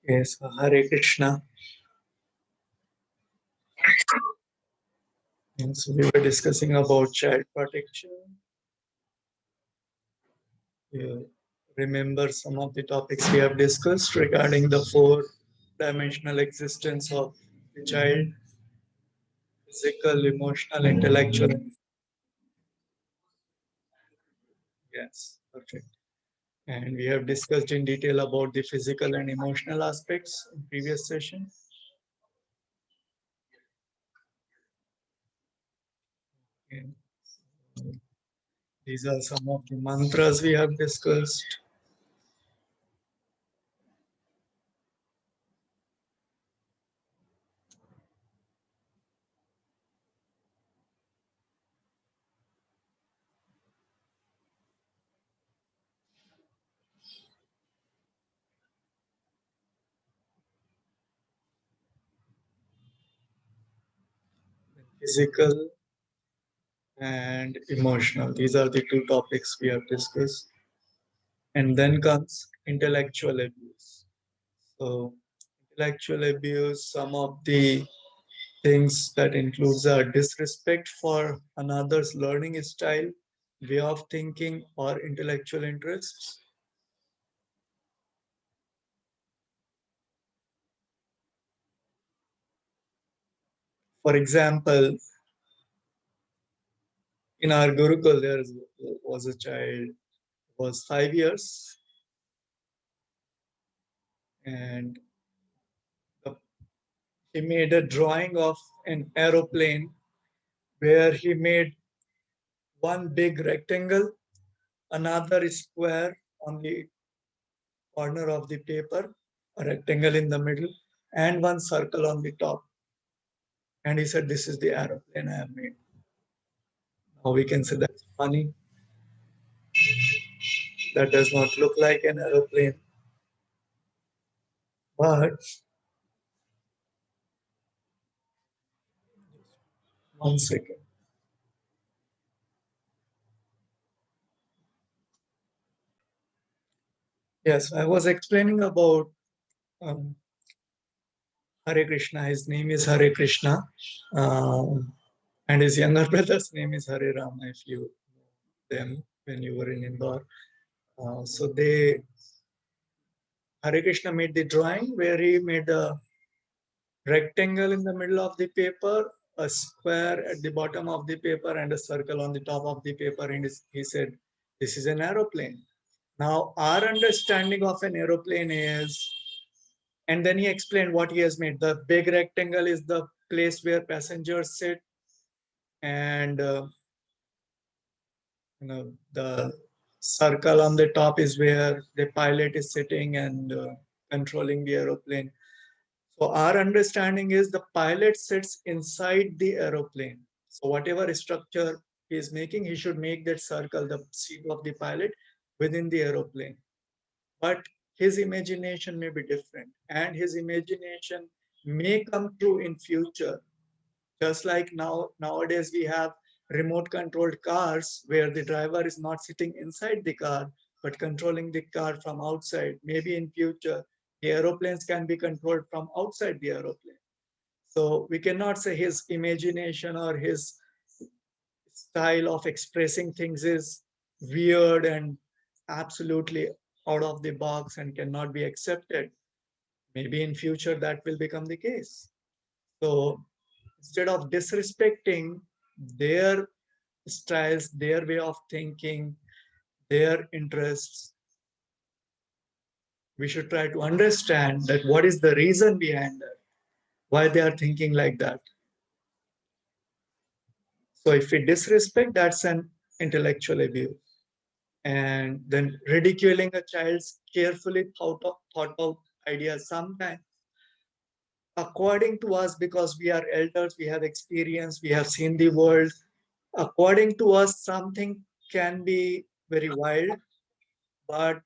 Yes, Hare Krishna. And so we were discussing about child protection. You remember some of the topics we have discussed regarding the four-dimensional existence of the child: physical, emotional, intellectual. Yes, perfect. And we have discussed in detail about the physical and emotional aspects in previous session. And these are some of the mantras we have discussed. Physical and emotional. These are the two topics we have discussed. And then comes intellectual abuse. So, intellectual abuse, some of the things that includes a disrespect for another's learning style, way of thinking, or intellectual interests. For example, in our Gurukul, there was a child was 5 years, and he made a drawing of an aeroplane where he made one big rectangle, another square on the corner of the paper, a rectangle in the middle, and one circle on the top. And he said, "This is the aeroplane I have made." Now we can say that's funny. That does not look like an aeroplane. But one second. Yes, I was explaining about um, Hare Krishna. His name is Hare Krishna. Um, and his younger brother's name is Hare Rama, if you know them when you were in Indore. So Hare Krishna made the drawing where he made a rectangle in the middle of the paper, a square at the bottom of the paper, and a circle on the top of the paper. And he said, "This is an aeroplane." Now, our understanding of an aeroplane is, and then he explained what he has made. The big rectangle is the place where passengers sit, and the circle on the top is where the pilot is sitting and controlling the aeroplane. So our understanding is the pilot sits inside the aeroplane. So whatever structure he is making, he should make that circle, the seat of the pilot, within the aeroplane. But his imagination may be different, and his imagination may come true in future. Just like nowadays we have remote controlled cars where the driver is not sitting inside the car but controlling the car from outside. Maybe in future the aeroplanes can be controlled from outside the aeroplane. So we cannot say his imagination or his style of expressing things is weird and absolutely out of the box and cannot be accepted. Maybe in future that will become the case. So instead of disrespecting their styles, their way of thinking, their interests, we should try to understand that what is the reason behind that, why they are thinking like that. So if we disrespect, that's an intellectual abuse. And then ridiculing a child's carefully thought out ideas sometimes according to us, because we are elders, we have experience, we have seen the world. According to us, something can be very wild, but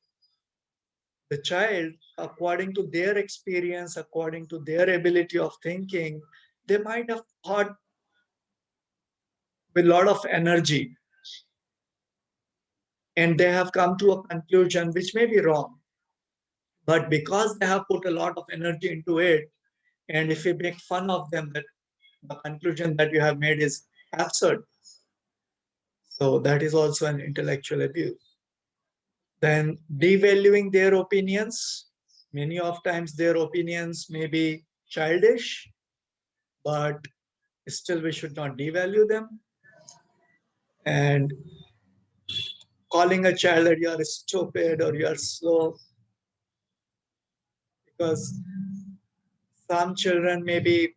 the child, according to their experience, according to their ability of thinking, they might have thought with a lot of energy and they have come to a conclusion which may be wrong. But because they have put a lot of energy into it, and if we make fun of them, that the conclusion that you have made is absurd. So that is also an intellectual abuse. Then devaluing their opinions. Many of times their opinions may be childish, but still we should not devalue them. And calling a child that you are stupid or you are slow, because some children may be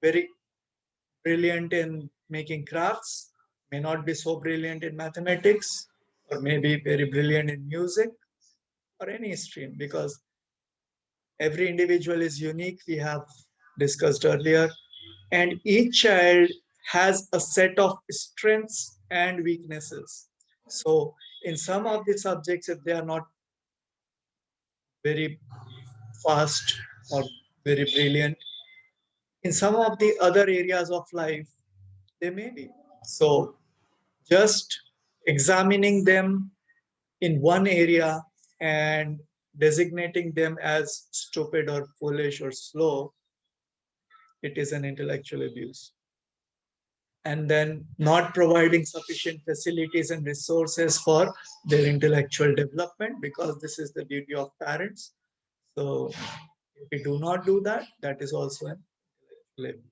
very brilliant in making crafts, may not be so brilliant in mathematics, or maybe very brilliant in music or any stream, because every individual is unique. We have discussed earlier, and each child has a set of strengths and weaknesses. So, in some of the subjects, if they are not very fast or very brilliant, in some of the other areas of life, they may be. So, just examining them in one area and designating them as stupid or foolish or slow, it is an intellectual abuse. And then not providing sufficient facilities and resources for their intellectual development, because this is the duty of parents. So if we do not do that, that is also an intellectual abuse.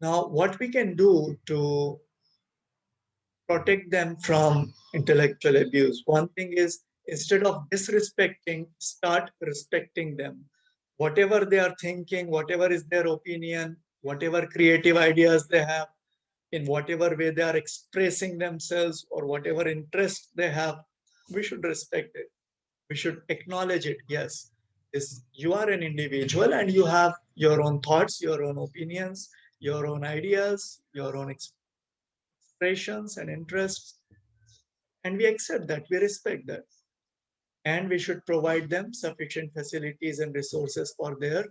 Now, what we can do to protect them from intellectual abuse, one thing is, instead of disrespecting, start respecting them. Whatever they are thinking, whatever is their opinion, whatever creative ideas they have, in whatever way they are expressing themselves, or whatever interest they have, we should respect it. We should acknowledge it. Yes, you are an individual and you have your own thoughts, your own opinions, your own ideas, your own expressions and interests. And we accept that, we respect that. And we should provide them sufficient facilities and resources for their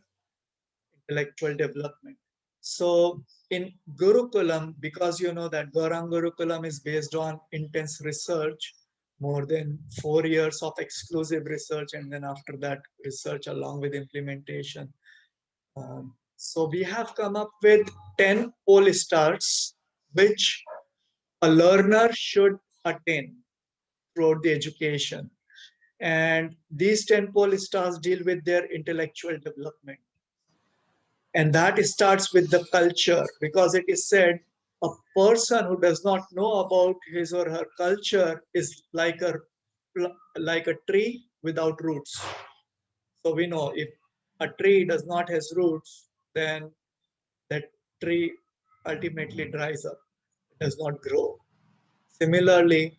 intellectual development. So in Gurukulam, because you know that Gaurang Gurukulam is based on intense research, more than 4 years of exclusive research, and then after that, research along with implementation. So we have come up with 10 pole stars, which a learner should attain throughout the education. And these 10 pole stars deal with their intellectual development. And that starts with the culture, because it is said a person who does not know about his or her culture is like a tree without roots. So we know if a tree does not has roots, then that tree ultimately dries up, it does not grow. Similarly,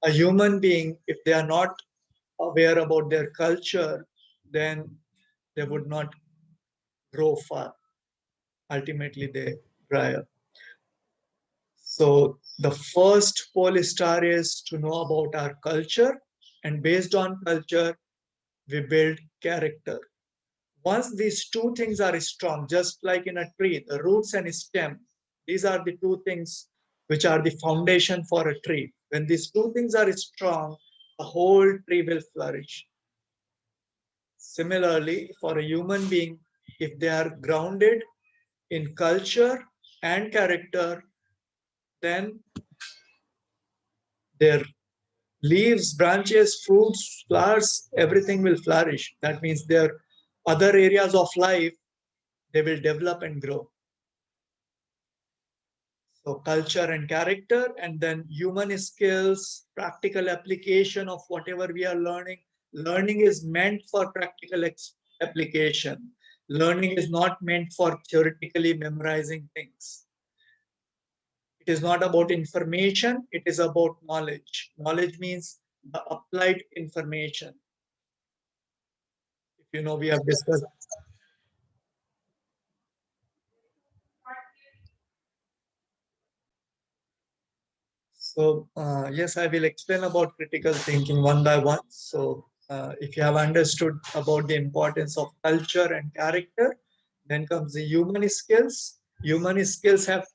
a human being, if they are not aware about their culture, then they would not grow far. Ultimately, they dry up. So the first pole star is to know about our culture, and based on culture, we build character. Once these two things are strong, just like in a tree, the roots and stem, these are the two things which are the foundation for a tree. When these two things are strong, the whole tree will flourish. Similarly, for a human being, if they are grounded in culture and character, then their leaves, branches, fruits, flowers, everything will flourish. That means their other areas of life, they will develop and grow. So culture and character, and then human skills, practical application of whatever we are learning. Learning is meant for practical application. Learning is not meant for theoretically memorizing things. It is not about information, it is about knowledge. Knowledge means the applied information. If you know, we have discussed. So, yes, I will explain about critical thinking one by one. So, if you have understood about the importance of culture and character, then comes the human skills. Human skills have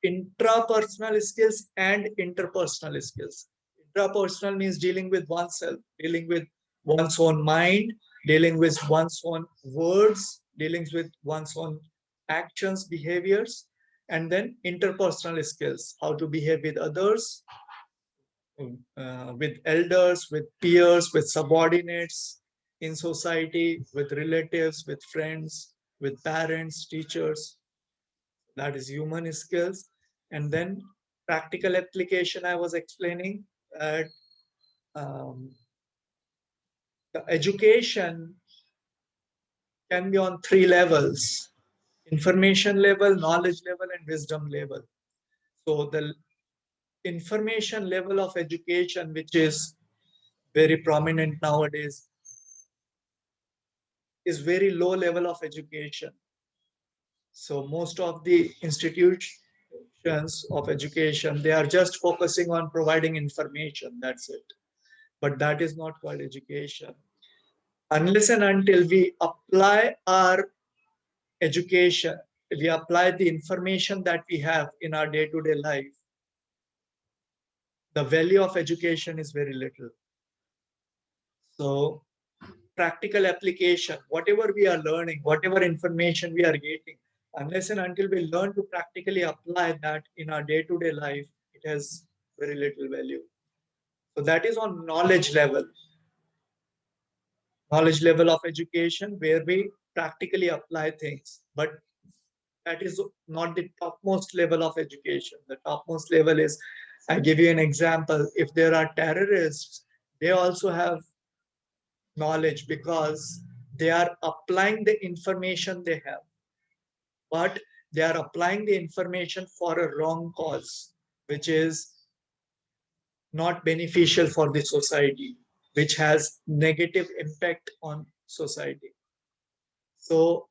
intrapersonal skills and interpersonal skills. Intrapersonal means dealing with oneself, dealing with one's own mind, dealing with one's own words, dealing with one's own actions, behaviors, and then interpersonal skills, how to behave with others, with elders, with peers, with subordinates in society, with relatives, with friends, with parents, teachers. That is human skills. And then practical application, I was explaining that um, the education can be on three levels: information level, knowledge level, and wisdom level. So the information level of education, which is very prominent nowadays, is very low level of education. So most of the institutions of education, they are just focusing on providing information. That's it. But that is not called education. Unless and until we apply our education, we apply the information that we have in our day-to-day life, the value of education is very little. So practical application, whatever we are learning, whatever information we are getting, unless and until we learn to practically apply that in our day-to-day life, it has very little value. So that is on knowledge level of education, where we practically apply things. But that is not the topmost level of education. The topmost level is, I give you an example. If there are terrorists, they also have knowledge because they are applying the information they have, but they are applying the information for a wrong cause, which is not beneficial for the society, which has negative impact on society. So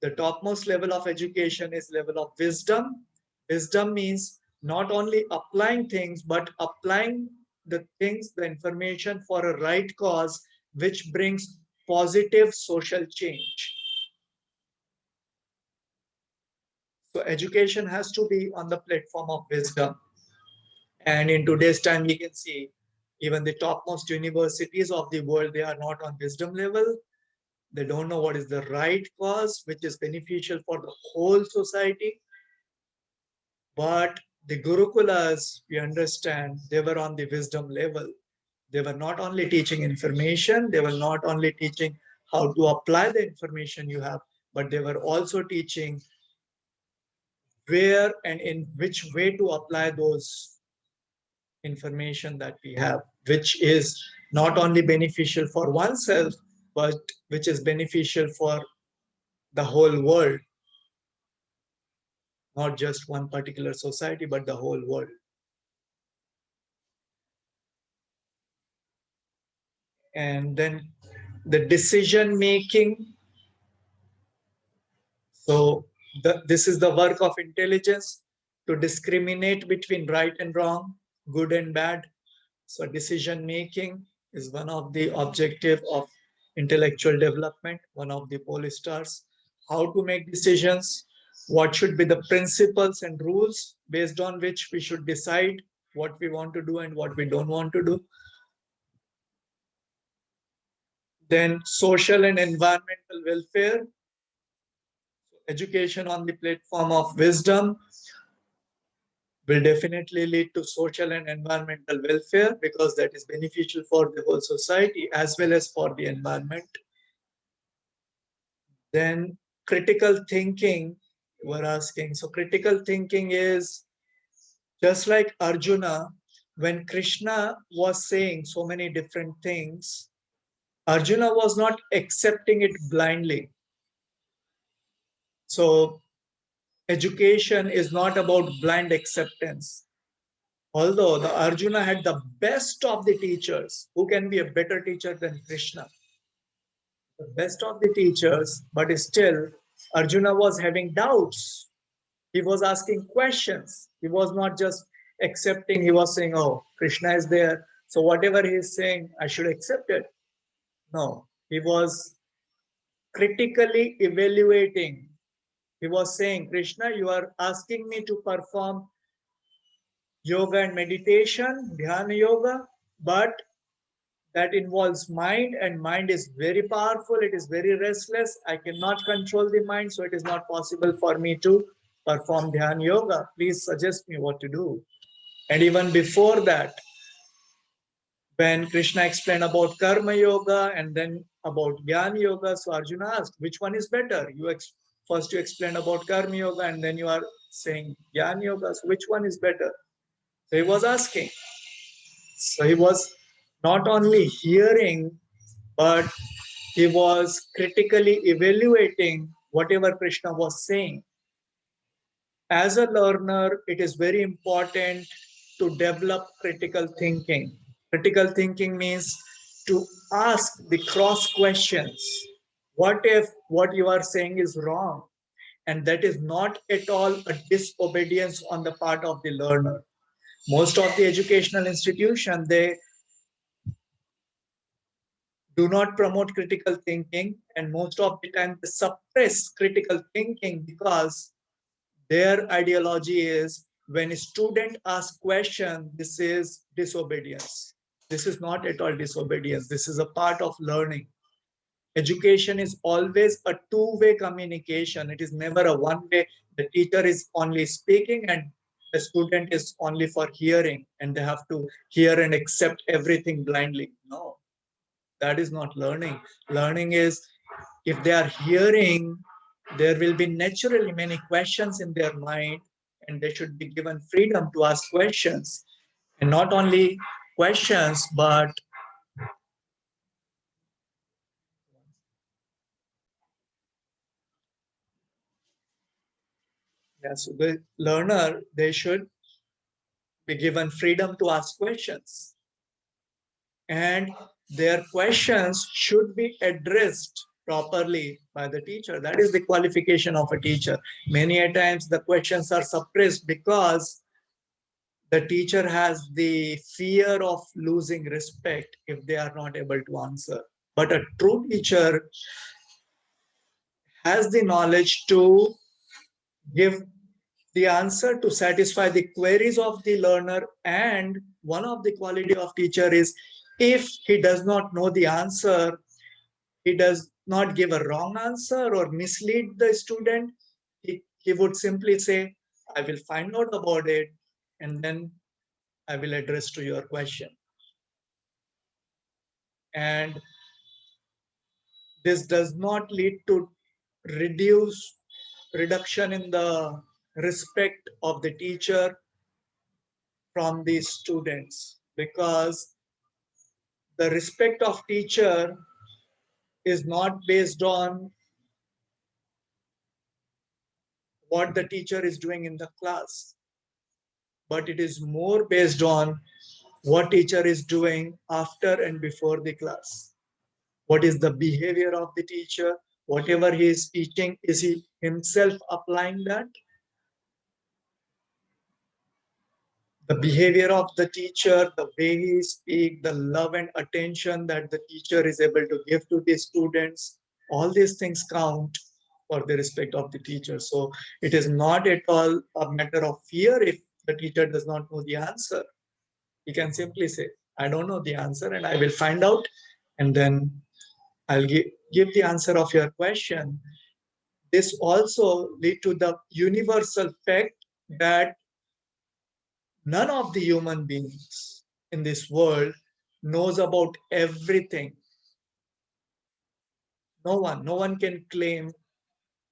the topmost level of education is level of wisdom. Wisdom means not only applying things, but applying the things, the information for a right cause, which brings positive social change. So education has to be on the platform of wisdom. And in today's time, we can see even the topmost universities of the world, they are not on wisdom level. They don't know what is the right cause, which is beneficial for the whole society. But the Gurukulas, we understand, they were on the wisdom level. They were not only teaching information, they were not only teaching how to apply the information you have, but they were also teaching where and in which way to apply those information that we have, which is not only beneficial for oneself, but which is beneficial for the whole world, not just one particular society, but the whole world. And then the decision making. So this is the work of intelligence, to discriminate between right and wrong, good and bad. So decision making is one of the objective of intellectual development, one of the pole stars. How to make decisions, what should be the principles and rules based on which we should decide what we want to do and what we don't want to do. Then social and environmental welfare, education on the platform of wisdom will definitely lead to social and environmental welfare, because that is beneficial for the whole society as well as for the environment. Then critical thinking, you were asking. So critical thinking is just like Arjuna, when Krishna was saying so many different things, Arjuna was not accepting it blindly. So education is not about blind acceptance. Although the Arjuna had the best of the teachers, who can be a better teacher than Krishna? The best of the teachers, but still Arjuna was having doubts. He was asking questions. He was not just accepting. He was saying, oh, Krishna is there, so whatever he is saying, I should accept it. No, he was critically evaluating He was saying, Krishna, you are asking me to perform yoga and meditation, dhyana yoga, but that involves mind, and mind is very powerful. It is very restless. I cannot control the mind, so it is not possible for me to perform dhyana yoga. Please suggest me what to do. And even before that, when Krishna explained about karma yoga and then about jnana yoga, so Arjuna asked, which one is better? First you explained about karma yoga and then you are saying jnana yoga. So which one is better? So he was asking. So he was not only hearing, but he was critically evaluating whatever Krishna was saying. As a learner, it is very important to develop critical thinking. Critical thinking means to ask the cross questions. What if what you are saying is wrong? And that is not at all a disobedience on the part of the learner. Most of the educational institutions, they do not promote critical thinking, and most of the time they suppress critical thinking because their ideology is when a student asks question, this is disobedience. This is not at all disobedience. This is a part of learning. Education is always a two-way communication. It is never a one-way. The teacher is only speaking and the student is only for hearing, and they have to hear and accept everything blindly. No, that is not learning. Learning is if they are hearing, there will be naturally many questions in their mind, and they should be given freedom to ask questions. And not only questions, but yeah, so the learner, they should be given freedom to ask questions. And their questions should be addressed properly by the teacher. That is the qualification of a teacher. Many a times the questions are suppressed because the teacher has the fear of losing respect if they are not able to answer. But a true teacher has the knowledge to give the answer to satisfy the queries of the learner. And one of the quality of teacher is if he does not know the answer, he does not give a wrong answer or mislead the student. He would simply say, I will find out about it and then I will address to your question. And this does not lead to reduction in the respect of the teacher from the students, because the respect of teacher is not based on what the teacher is doing in the class, but it is more based on what teacher is doing after and before the class. What is the behavior of the teacher? Whatever he is teaching, is he himself applying that? The behavior of the teacher, the way he speaks, the love and attention that the teacher is able to give to the students, all these things count for the respect of the teacher. So it is not at all a matter of fear if the teacher does not know the answer. He can simply say, I don't know the answer and I will find out, and then I'll give the answer of your question. This also lead to the universal fact that none of the human beings in this world knows about everything. No one can claim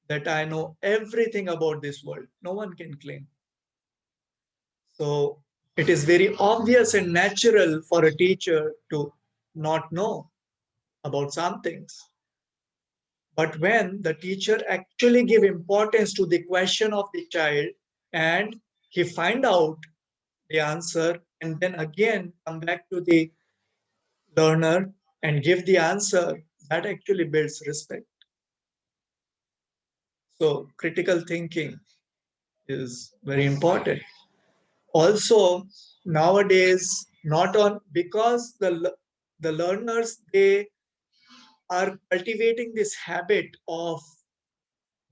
that I know everything about this world. No one can claim. So it is very obvious and natural for a teacher to not know about some things. But when the teacher actually give importance to the question of the child and he find out the answer and then again come back to the learner and give the answer, that actually builds respect. So critical thinking is very important. Also, nowadays, not on because the learners, they are cultivating this habit of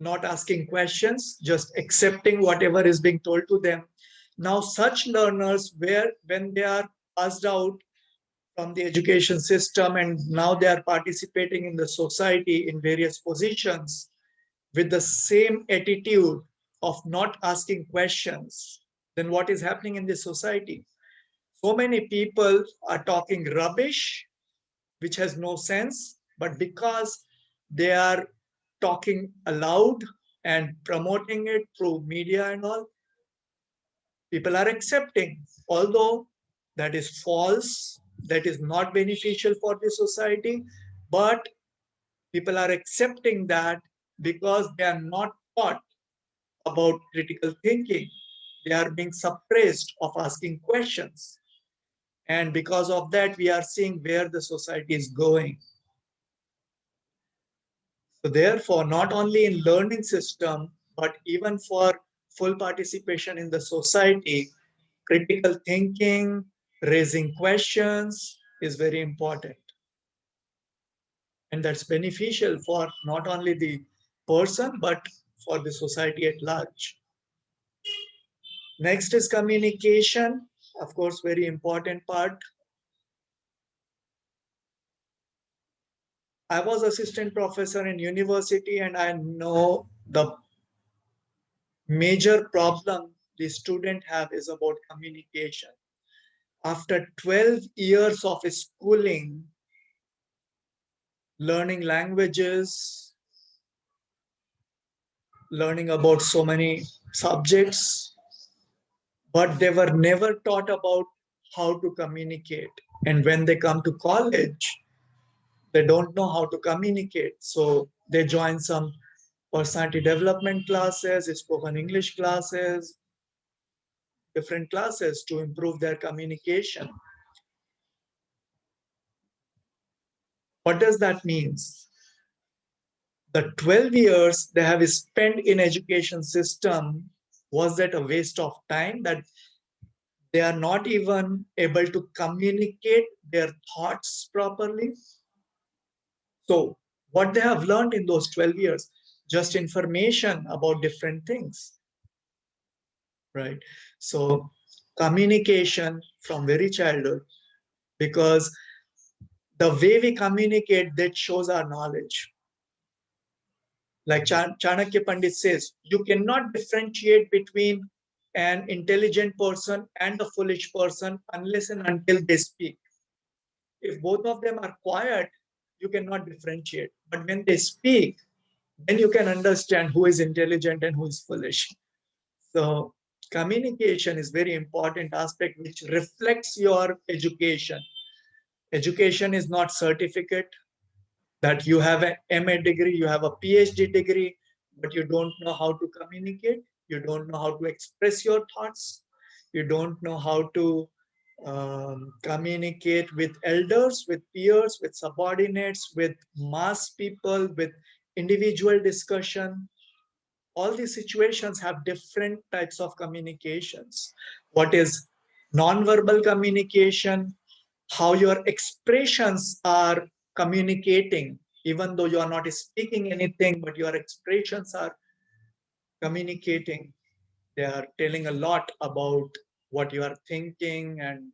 not asking questions, just accepting whatever is being told to them. Now, such learners, when they are passed out from the education system and now they are participating in the society in various positions with the same attitude of not asking questions, then what is happening in the society? So many people are talking rubbish, which has no sense, but because they are talking aloud and promoting it through media and all, people are accepting, although that is false, that is not beneficial for the society, but people are accepting that because they are not taught about critical thinking. They are being suppressed of asking questions. And because of that, we are seeing where the society is going. So therefore, not only in learning system, but even for full participation in the society, critical thinking, raising questions is very important. And that's beneficial for not only the person, but for the society at large. Next is communication. Of course, very important part. I was assistant professor in university and I know the major problem the student have is about communication. After 12 years of schooling, learning languages, learning about so many subjects, but they were never taught about how to communicate. And when they come to college, they don't know how to communicate. So they join some personality development classes, spoken English classes, different classes to improve their communication. What does that mean? The 12 years they have spent in education system, was that a waste of time that they are not even able to communicate their thoughts properly? So what they have learned in those 12 years, just information about different things, right? So communication from very childhood, because the way we communicate, that shows our knowledge. Like Chanakya Pandit says, you cannot differentiate between an intelligent person and a foolish person unless and until they speak. If both of them are quiet, you cannot differentiate. But when they speak, then you can understand who is intelligent and who is foolish. So communication is very important aspect which reflects your education. Education is not certificate that you have an MA degree, you have a PhD degree, but you don't know how to communicate, you don't know how to express your thoughts, you don't know how to communicate with elders, with peers, with subordinates, with mass people, with individual discussion. All these situations have different types of communications. What is non-verbal communication? How your expressions are communicating, even though you are not speaking anything, but your expressions are communicating. They are telling a lot about what you are thinking and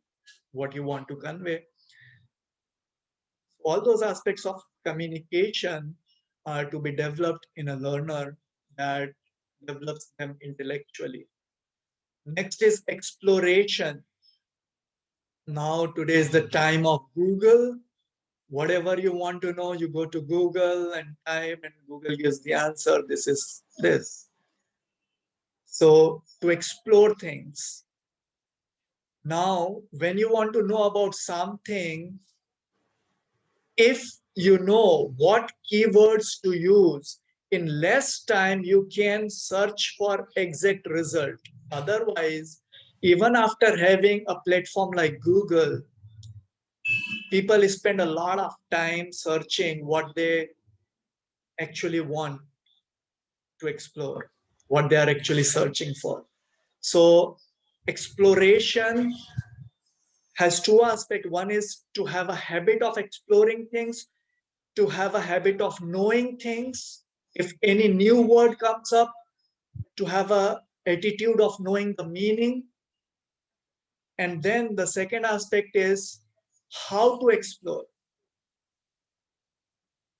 what you want to convey. All those aspects of communication are to be developed in a learner that develops them intellectually. Next is exploration. Now, today is the time of Google. Whatever you want to know, you go to Google and type, and Google gives the answer. This is this. So, to explore things. Now, when you want to know about something, if you know what keywords to use, in less time you can search for exact result. Otherwise, even after having a platform like Google, people spend a lot of time searching what they actually want to explore, what they are actually searching for. So exploration has two aspects. One is to have a habit of exploring things, to have a habit of knowing things, If any new word comes up, to have a attitude of knowing the meaning. And then the second aspect is how to explore,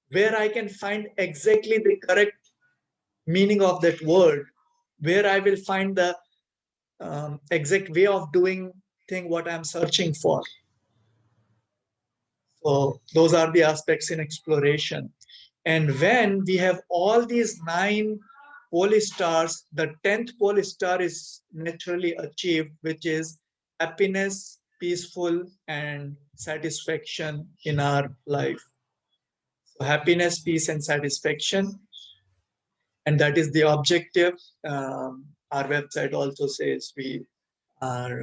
where I can find exactly the correct meaning of that word, where I will find the exact way of doing thing what I'm searching for. So those are the aspects in exploration. And when we have all these 9 pole stars, the 10th pole star is naturally achieved, which is happiness, peaceful, and satisfaction in our life. So happiness, peace, and satisfaction. And that is the objective. Our website also says we are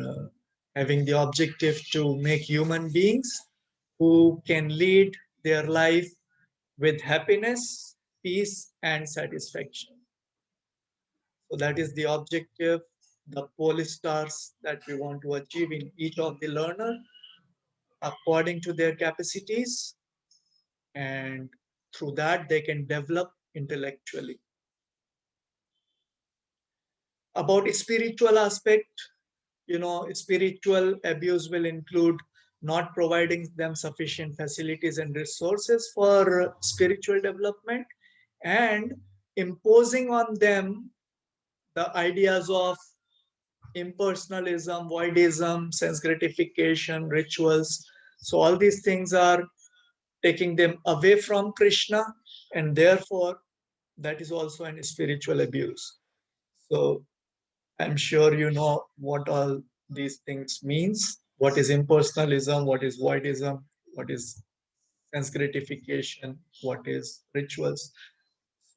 having the objective to make human beings who can lead their life with happiness, peace, and satisfaction. So that is the objective, the pole stars that we want to achieve in each of the learner according to their capacities, and through that they can develop intellectually. About spiritual aspect, spiritual abuse will include not providing them sufficient facilities and resources for spiritual development, and imposing on them the ideas of impersonalism, voidism, sense gratification, rituals. So all these things are taking them away from Krishna, and therefore that is also an spiritual abuse. So I'm sure you know what all these things means. What is impersonalism? What is voidism? What is sense gratification? What is rituals?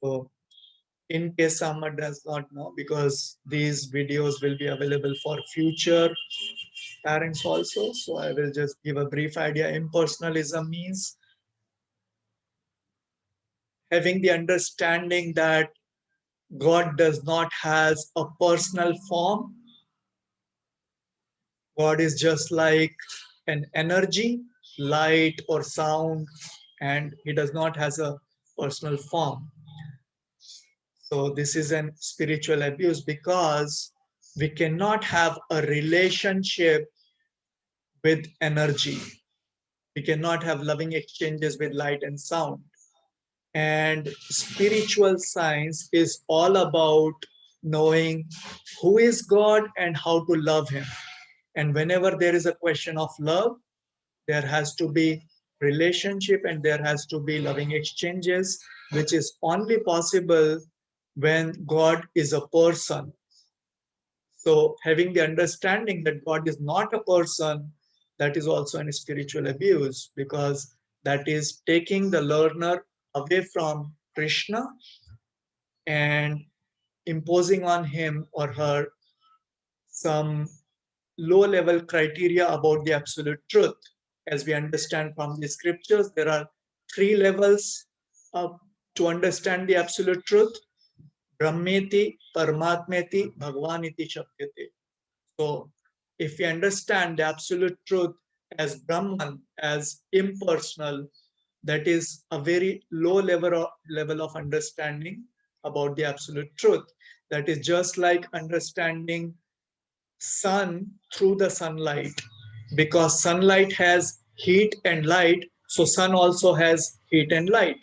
So in case someone does not know, because these videos will be available for future parents also. So I will just give a brief idea. Impersonalism means having the understanding that God does not has a personal form. God is just like an energy, light or sound, and he does not has a personal form. So this is an spiritual abuse because we cannot have a relationship with energy. We cannot have loving exchanges with light and sound. And spiritual science is all about knowing who is God and how to love him. And whenever there is a question of love, there has to be relationship and there has to be loving exchanges, which is only possible when God is a person. So having the understanding that God is not a person, that is also an spiritual abuse, because that is taking the learner away from Krishna and imposing on him or her some low level criteria about the absolute truth. As we understand from the scriptures, there are 3 levels to understand the absolute truth: Brahmeti, Paramatmeti, Bhagwaniti Shakti. So if we understand the absolute truth as Brahman, as impersonal, that is a very low level of understanding about the absolute truth. That is just like understanding sun through the sunlight, because sunlight has heat and light, so sun also has heat and light.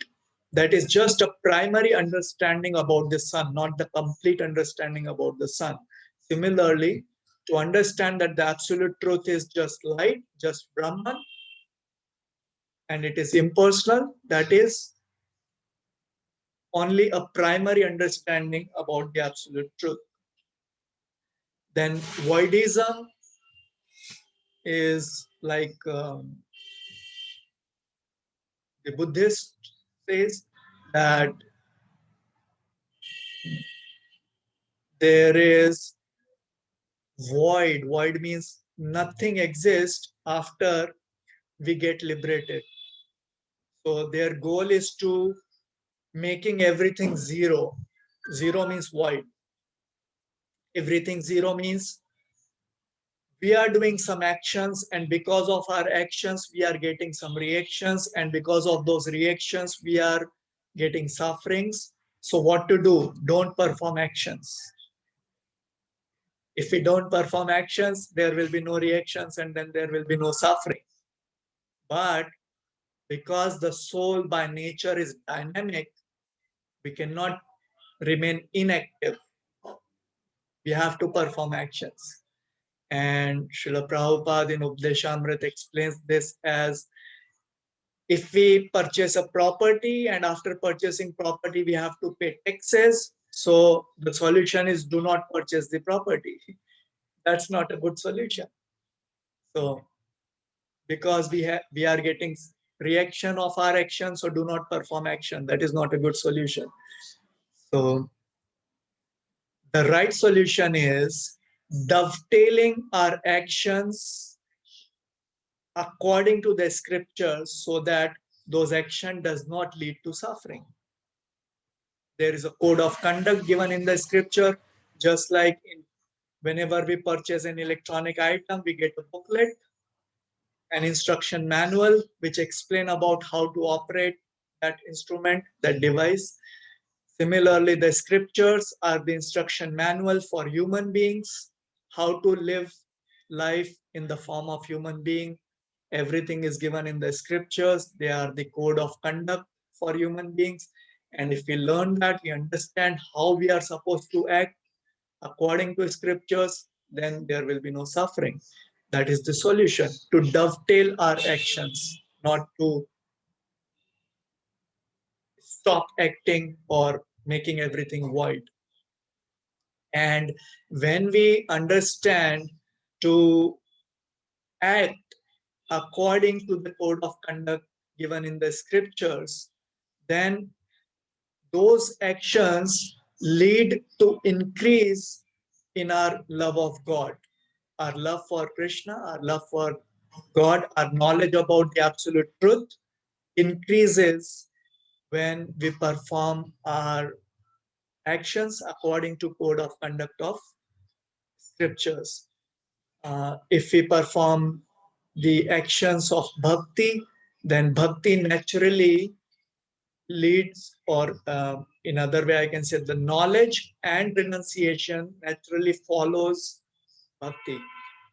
That is just a primary understanding about the sun, not the complete understanding about the sun. Similarly, to understand that the absolute truth is just light, just Brahman, and it is impersonal, that is only a primary understanding about the absolute truth. Then voidism is like the Buddhist says that there is void. Void means nothing exists after we get liberated. So their goal is to making everything zero. Zero means void. Everything zero means we are doing some actions, and because of our actions we are getting some reactions, and because of those reactions we are getting sufferings. So what to do? Don't perform actions. If we don't perform actions, there will be no reactions and then there will be no suffering. But because the soul by nature is dynamic, we cannot remain inactive. We have to perform actions. And Srila Prabhupada in Updeshamrit explains this as, if we purchase a property and after purchasing property, we have to pay taxes. So the solution is, do not purchase the property. That's not a good solution. So because we are getting reaction of our action, so do not perform action. That is not a good solution. So the right solution is dovetailing our actions according to the scriptures so that those action does not lead to suffering. There is a code of conduct given in the scripture, just like whenever we purchase an electronic item, we get a booklet, an instruction manual, which explain about how to operate that instrument, that device. Similarly, the scriptures are the instruction manual for human beings, how to live life in the form of human being. Everything is given in the scriptures. They are the code of conduct for human beings. And if we learn that, we understand how we are supposed to act according to scriptures, then there will be no suffering. That is the solution, to dovetail our actions, not to stop acting or making everything void. And when we understand to act according to the code of conduct given in the scriptures, then those actions lead to increase in our love of God, our love for Krishna, our love for God, our knowledge about the absolute truth increases when we perform our actions according to code of conduct of scriptures. If we perform the actions of bhakti, then bhakti naturally leads, or in other way I can say, the knowledge and renunciation naturally follows bhakti.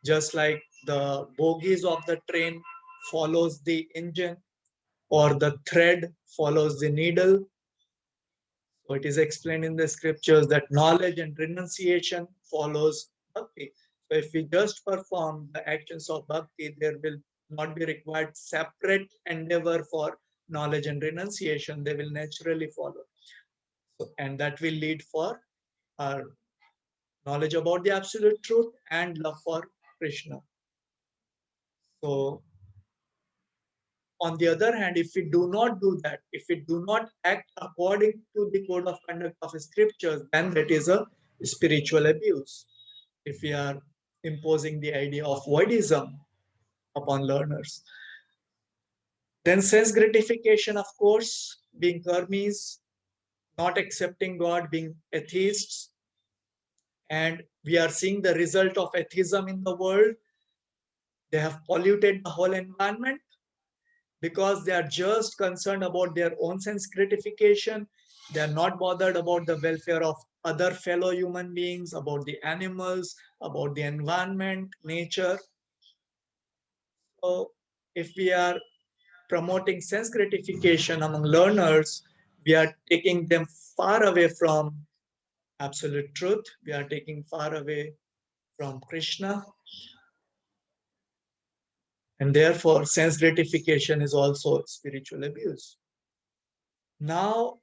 Just like the bogies of the train follows the engine, or the thread follows the needle. So it is explained in the scriptures that knowledge and renunciation follows bhakti. So if we just perform the actions of bhakti, there will not be required separate endeavor for knowledge and renunciation. They will naturally follow. So, and that will lead for our knowledge about the absolute truth and love for Krishna. So on the other hand, if we do not do that, if we do not act according to the code of conduct of scriptures, then that is a spiritual abuse. If we are imposing the idea of voidism upon learners, then sense gratification, of course, being karmis, not accepting God, being atheists, and we are seeing the result of atheism in the world. They have polluted the whole environment, because they are just concerned about their own sense gratification. They are not bothered about the welfare of other fellow human beings, about the animals, about the environment, nature. So if we are promoting sense gratification among learners, we are taking them far away from absolute truth. We are taking far away from Krishna. And therefore, sense gratification is also spiritual abuse. Now,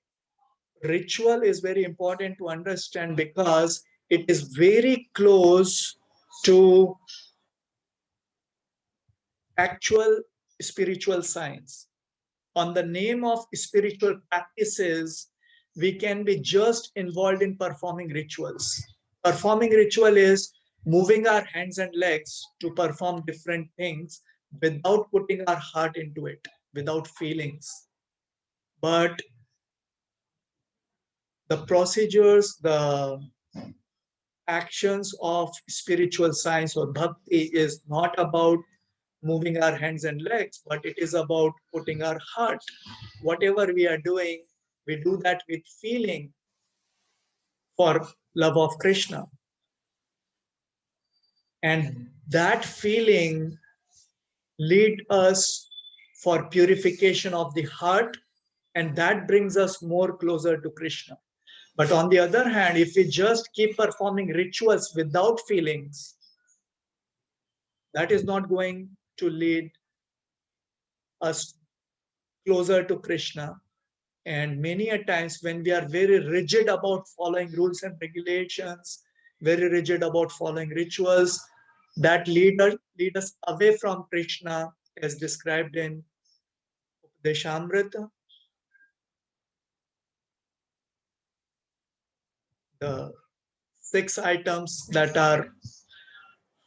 ritual is very important to understand, because it is very close to actual spiritual science. On the name of spiritual practices, we can be just involved in performing rituals. Performing ritual is moving our hands and legs to perform different things without putting our heart into it, without feelings. But the procedures, the actions of spiritual science or bhakti is not about moving our hands and legs, but it is about putting our heart. Whatever we are doing, we do that with feeling. for love of Krishna. And that feeling lead us for purification of the heart, and that brings us more closer to Krishna. But on the other hand, if we just keep performing rituals without feelings, that is not going to lead us closer to Krishna. And many a times when we are very rigid about following rules and regulations, very rigid about following rituals, that lead us away from Krishna, as described in Upadeshamrita, the 6 items that are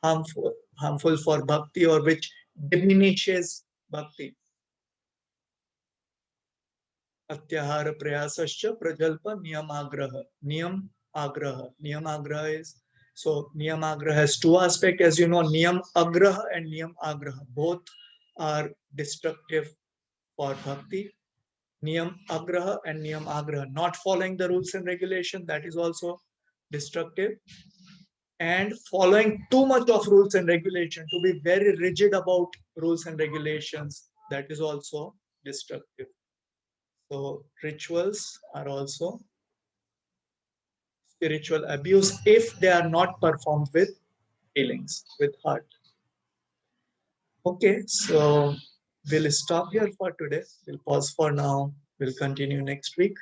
harmful for bhakti, or which diminishes bhakti. Atyahara prayasascha prajalpa niyamagraha. Niyamagraha is, so niyamagraha has 2 aspects, as you know, niyam agraha and niyam agraha. Both are destructive for bhakti. Niyam agraha and niyam agraha. Not following the rules and regulation, that is also destructive. And following too much of rules and regulation, to be very rigid about rules and regulations, that is also destructive. So rituals are also spiritual abuse if they are not performed with feelings, with heart. Okay, so we'll stop here for today. We'll pause for now. We'll continue next week.